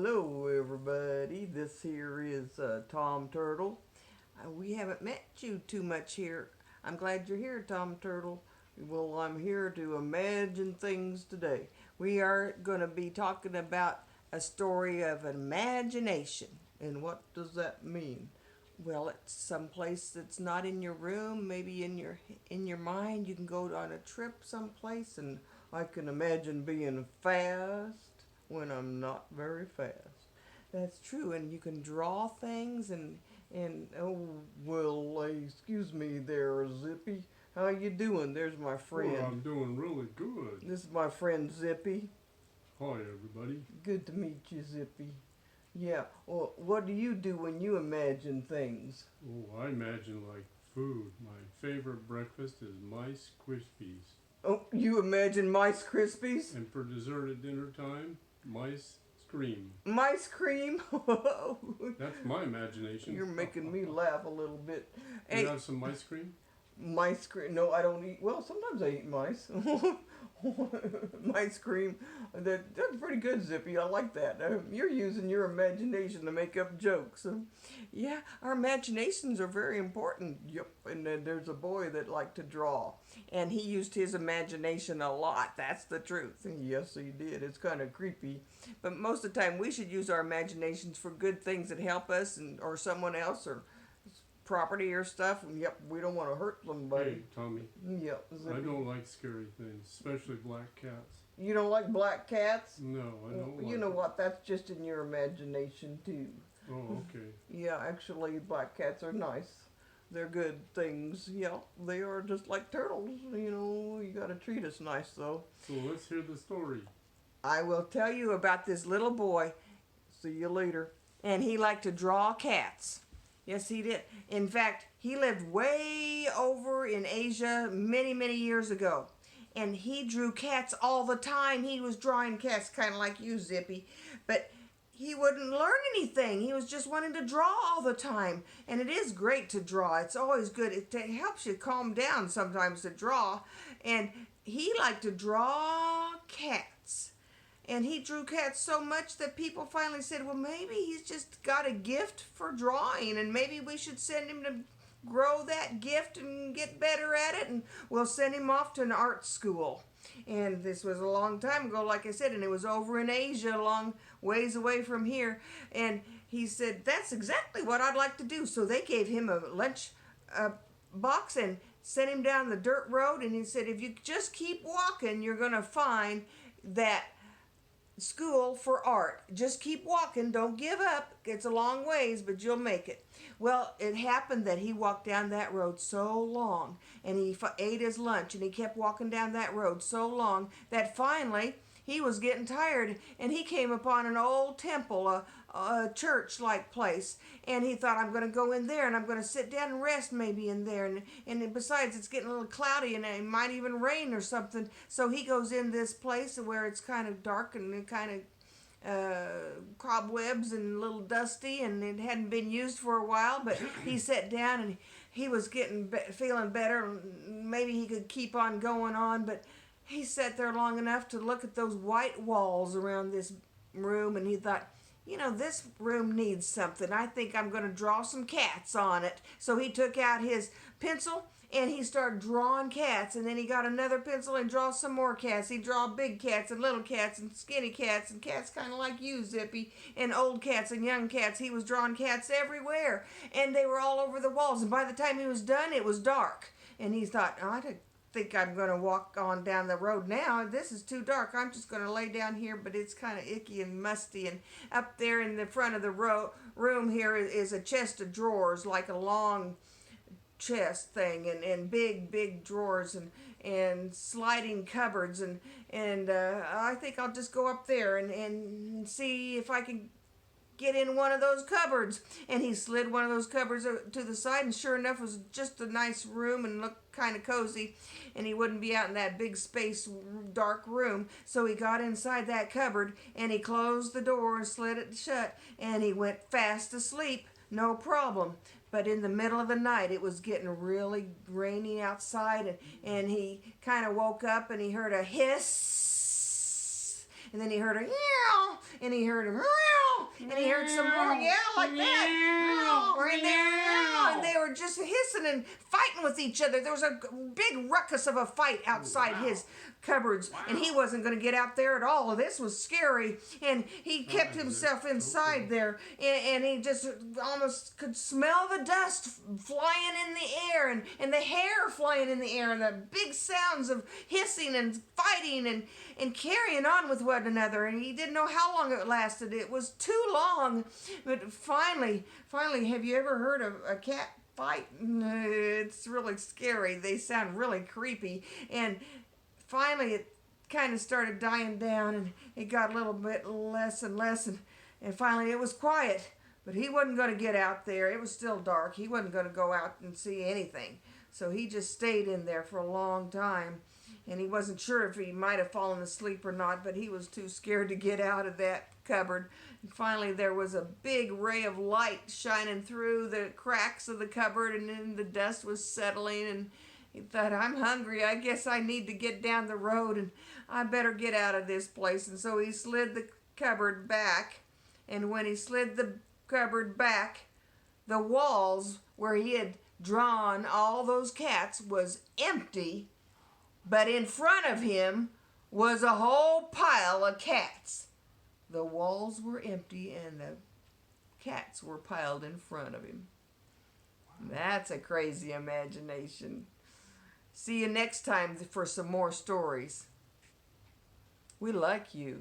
Hello, everybody. This here is Tom Turtle. We haven't met you too much here. I'm glad you're here, Tom Turtle. Well, I'm here to imagine things today. We are going to be talking about a story of imagination. And what does that mean? Well, it's someplace that's not in your room, maybe in your mind. You can go on a trip someplace, and I can imagine being fast when I'm not very fast. That's true, and you can draw things and oh well, excuse me there, Zippy. How you doing? There's my friend. Well, I'm doing really good. This is my friend Zippy. Hi, everybody. Good to meet you, Zippy. Yeah. Well, what do you do when you imagine things? Oh, I imagine like food. My favorite breakfast is Mice Krispies. Oh, you imagine Mice Krispies? And for dessert at dinner time, Mice Scream. Mice cream? That's my imagination. You're making me laugh a little bit. Do you have some mice cream? Mice cream? No, I don't eat. Well, sometimes I eat mice. Mice cream. That's pretty good, Zippy. I like that. You're using your imagination to make up jokes. Yeah, our imaginations are very important. Yep. And there's a boy that liked to draw, and he used his imagination a lot. That's the truth. Yes, he did. It's kind of creepy, but most of the time we should use our imaginations for good things that help us or someone else or property or stuff. Yep, we don't want to hurt somebody. Hey, Tommy. Yep. I don't like scary things, especially black cats. You don't like black cats? No, I don't like You know it. what? That's just in your imagination too. Oh, okay. Yeah, actually, black cats are nice. They're good things. Yeah, they are just like turtles. You got to treat us nice though. So let's hear the story. I will tell you about this little boy. See you later. And he liked to draw cats. Yes, he did. In fact, he lived way over in Asia many, many years ago. And he drew cats all the time. He was drawing cats kind of like you, Zippy. But he wouldn't learn anything. He was just wanting to draw all the time. And it is great to draw. It's always good. It helps you calm down sometimes to draw. And he liked to draw cats. And he drew cats so much that people finally said, well, maybe he's just got a gift for drawing, and maybe we should send him to grow that gift and get better at it, and we'll send him off to an art school. And this was a long time ago, like I said, and it was over in Asia, a long ways away from here. And he said, that's exactly what I'd like to do. So they gave him a lunch box and sent him down the dirt road, and he said, if you just keep walking, you're going to find that school for art. Just keep walking. Don't give up. It's a long ways, but you'll make it. Well, it happened that he walked down that road so long, and he ate his lunch, and he kept walking down that road so long that finally he was getting tired, and he came upon an old temple, a church-like place, and he thought, I'm going to go in there, and I'm going to sit down and rest maybe in there, and besides, it's getting a little cloudy, and it might even rain or something, so he goes in this place where it's kind of dark and kind of cobwebs and a little dusty, and it hadn't been used for a while, but he sat down, and he was feeling better, maybe he could keep on going on, but he sat there long enough to look at those white walls around this room, and he thought, this room needs something. I think I'm going to draw some cats on it. So he took out his pencil, and he started drawing cats, and then he got another pencil and draw some more cats. He draw big cats and little cats and skinny cats and cats kind of like you, Zippy, and old cats and young cats. He was drawing cats everywhere, and they were all over the walls, and by the time he was done, it was dark. And he thought, I think I'm going to walk on down the road now. This is too dark. I'm just going to lay down here, but it's kind of icky and musty. And up there in the front of the room here is a chest of drawers, like a long chest thing, and big drawers and sliding cupboards. And I think I'll just go up there and see if I can get in one of those cupboards. And he slid one of those cupboards to the side, and sure enough, it was just a nice room and looked kind of cozy, and he wouldn't be out in that big space, dark room. So he got inside that cupboard, and he closed the door and slid it shut, and he went fast asleep, no problem. But in the middle of the night, it was getting really rainy outside, and he kind of woke up, and he heard a hiss, and then he heard a meow, and he heard a meow, and he heard some more yell like that. And they were just hissing and fighting with each other. There was a big ruckus of a fight outside his cupboards, and he wasn't going to get out there at all. This was scary, and he kept himself inside there, and he just almost could smell the dust flying in the air, and the hair flying in the air, and the big sounds of hissing and fighting and carrying on with one another, and he didn't know how long it lasted. It was too long, but finally, have you ever heard of a cat fight? It's really scary. They sound really creepy, and finally it kind of started dying down, and it got a little bit less and less, and finally it was quiet. But he wasn't going to get out there. It was still dark. He wasn't going to go out and see anything. So he just stayed in there for a long time. And he wasn't sure if he might have fallen asleep or not, but he was too scared to get out of that cupboard. And finally there was a big ray of light shining through the cracks of the cupboard, and then the dust was settling, and he thought, I'm hungry. I guess I need to get down the road, and I better get out of this place. And so he slid the cupboard back, and when he slid the cupboard back, the walls where he had drawn all those cats was empty, but in front of him was a whole pile of cats. The walls were empty and the cats were piled in front of him. That's a crazy imagination. See you next time for some more stories. We like you.